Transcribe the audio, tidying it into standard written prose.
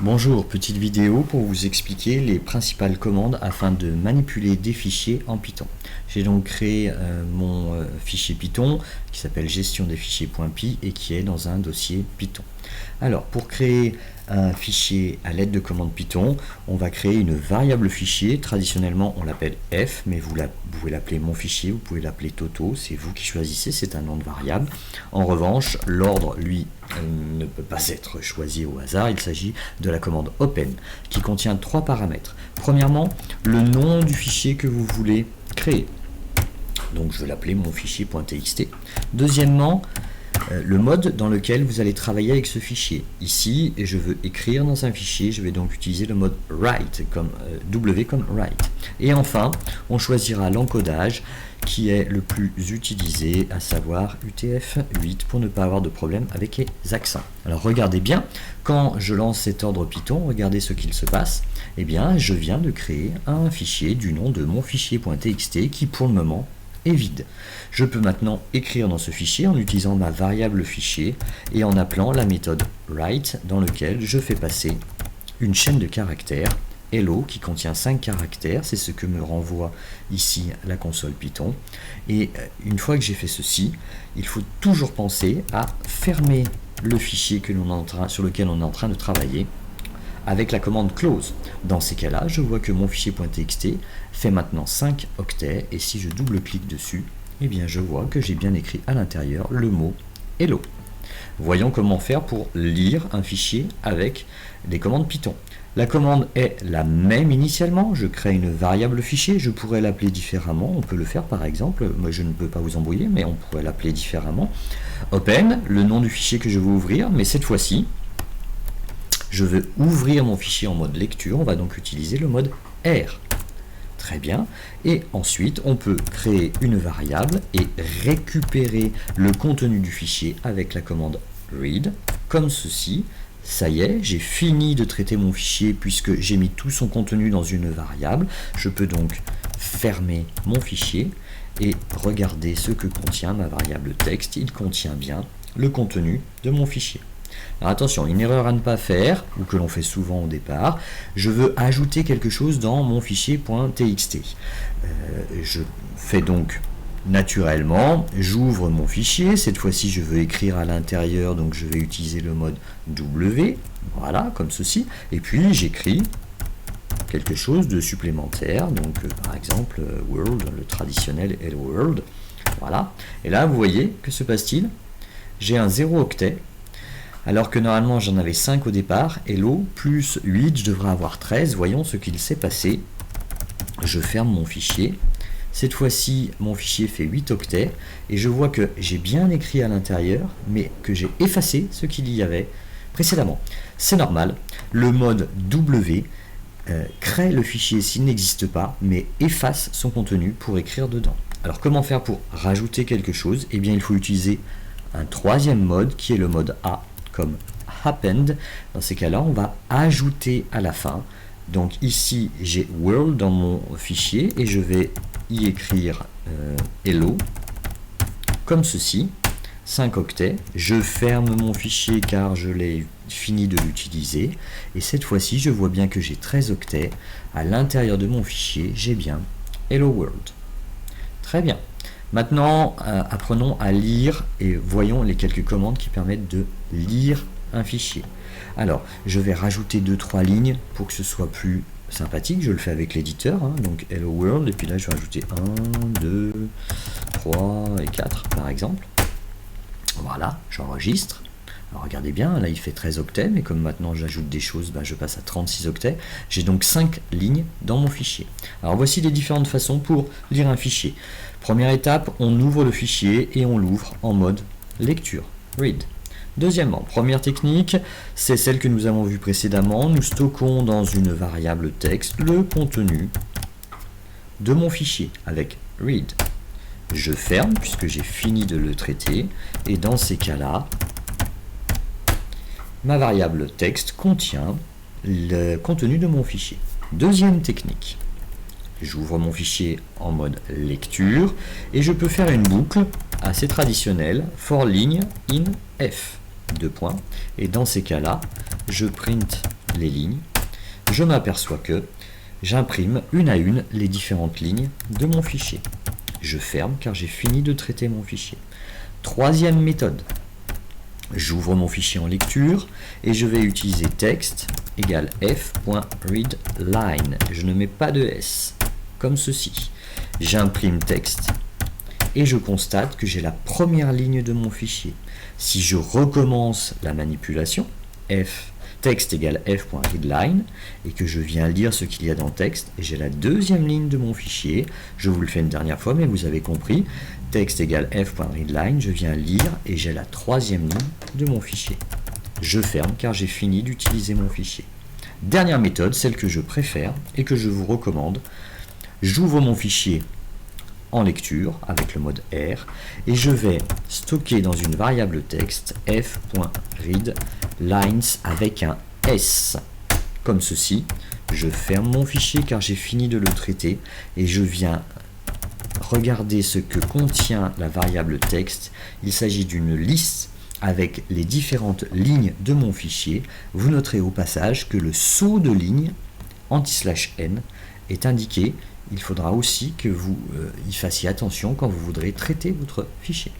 Bonjour, petite vidéo pour vous expliquer les principales commandes afin de manipuler des fichiers en Python. J'ai donc créé mon fichier Python qui s'appelle gestion des fichiers.py et qui est dans un dossier Python. Alors, pour créer un fichier à l'aide de commandes Python, on va créer une variable fichier. Traditionnellement, on l'appelle f, mais vous pouvez l'appeler mon fichier, vous pouvez l'appeler Toto, c'est vous qui choisissez, c'est un nom de variable. En revanche, l'ordre, lui, ne peut pas être choisi au hasard, il s'agit de la commande open, qui contient 3 paramètres. Premièrement, le nom du fichier que vous voulez créer. Donc je vais l'appeler mon fichier.txt. Deuxièmement, le mode dans lequel vous allez travailler avec ce fichier. Ici, je veux écrire dans un fichier, je vais donc utiliser le mode write, comme W comme write. Et enfin, on choisira l'encodage qui est le plus utilisé, à savoir UTF-8, pour ne pas avoir de problème avec les accents. Alors regardez bien, quand je lance cet ordre Python, regardez ce qu'il se passe. Eh bien, je viens de créer un fichier du nom de mon fichier.txt qui pour le moment est vide. Je peux maintenant écrire dans ce fichier en utilisant ma variable fichier et en appelant la méthode write dans laquelle je fais passer une chaîne de caractères hello qui contient 5 caractères, c'est ce que me renvoie ici la console Python. Et une fois que j'ai fait ceci, il faut toujours penser à fermer le fichier sur lequel on est en train de travailler avec la commande close. Dans ces cas-là, je vois que mon fichier.txt fait maintenant 5 octets et si je double-clique dessus, eh bien je vois que j'ai bien écrit à l'intérieur le mot hello. Voyons comment faire pour lire un fichier avec des commandes Python. La commande est la même initialement, je crée une variable fichier, je pourrais l'appeler différemment, on peut le faire par exemple, moi je ne peux pas vous embrouiller, mais on pourrait l'appeler différemment. Open, le nom du fichier que je veux ouvrir, mais cette fois-ci, je veux ouvrir mon fichier en mode lecture, on va donc utiliser le mode R. Très bien, et ensuite on peut créer une variable et récupérer le contenu du fichier avec la commande read, comme ceci. Ça y est, j'ai fini de traiter mon fichier puisque j'ai mis tout son contenu dans une variable. Je peux donc fermer mon fichier et regarder ce que contient ma variable texte. Il contient bien le contenu de mon fichier. Alors attention, une erreur à ne pas faire, ou que l'on fait souvent au départ, je veux ajouter quelque chose dans mon fichier.txt. Je fais donc naturellement, j'ouvre mon fichier, cette fois-ci je veux écrire à l'intérieur, donc je vais utiliser le mode W, voilà, comme ceci, et puis j'écris quelque chose de supplémentaire, donc par exemple world, le traditionnel hello world, voilà, et là vous voyez, que se passe-t-il? J'ai un 0 octet, alors que normalement j'en avais 5 au départ, hello plus 8, je devrais avoir 13, voyons ce qu'il s'est passé. Je ferme mon fichier. Cette fois-ci, mon fichier fait 8 octets et je vois que j'ai bien écrit à l'intérieur, mais que j'ai effacé ce qu'il y avait précédemment. C'est normal, le mode W crée le fichier s'il n'existe pas, mais efface son contenu pour écrire dedans. Alors comment faire pour rajouter quelque chose? Eh bien il faut utiliser un troisième mode qui est le mode A, comme append. Dans ces cas-là, on va ajouter à la fin. Donc ici, j'ai world dans mon fichier et je vais y écrire hello, comme ceci, 5 octets. Je ferme mon fichier car je l'ai fini de l'utiliser. Et cette fois-ci, je vois bien que j'ai 13 octets. À l'intérieur de mon fichier, j'ai bien hello world. Très bien. Maintenant, apprenons à lire et voyons les quelques commandes qui permettent de lire un fichier. Alors, je vais rajouter 2-3 lignes pour que ce soit plus sympathique. Je le fais avec l'éditeur, hein, donc hello world, et puis là je vais rajouter 1, 2, 3 et 4 par exemple. Voilà, j'enregistre. Alors regardez bien, là il fait 13 octets, mais comme maintenant j'ajoute des choses, je passe à 36 octets. J'ai donc 5 lignes dans mon fichier. Alors voici les différentes façons pour lire un fichier. Première étape, on ouvre le fichier et on l'ouvre en mode lecture, read. Deuxièmement, première technique, c'est celle que nous avons vue précédemment. Nous stockons dans une variable texte le contenu de mon fichier avec read. Je ferme puisque j'ai fini de le traiter et dans ces cas-là, ma variable texte contient le contenu de mon fichier. Deuxième technique, j'ouvre mon fichier en mode lecture et je peux faire une boucle assez traditionnelle for ligne in f. 2 points, et dans ces cas-là, je print les lignes, je m'aperçois que j'imprime une à une les différentes lignes de mon fichier. Je ferme car j'ai fini de traiter mon fichier. Troisième méthode, j'ouvre mon fichier en lecture et je vais utiliser texte égale f.readLine. Je ne mets pas de s, comme ceci. J'imprime texte et je constate que j'ai la première ligne de mon fichier. Si je recommence la manipulation, texte égale f.readLine, et que je viens lire ce qu'il y a dans le texte, et j'ai la deuxième ligne de mon fichier, je vous le fais une dernière fois, mais vous avez compris, texte égale f.readLine, je viens lire, et j'ai la troisième ligne de mon fichier. Je ferme car j'ai fini d'utiliser mon fichier. Dernière méthode, celle que je préfère et que je vous recommande, j'ouvre mon fichier en lecture avec le mode R et je vais stocker dans une variable texte f.readLines avec un S comme ceci. Je ferme mon fichier car j'ai fini de le traiter et je viens regarder ce que contient la variable texte. Il s'agit d'une liste avec les différentes lignes de mon fichier. Vous noterez au passage que le saut de ligne anti/n est indiqué. Il faudra aussi que vous y fassiez attention quand vous voudrez traiter votre fichier.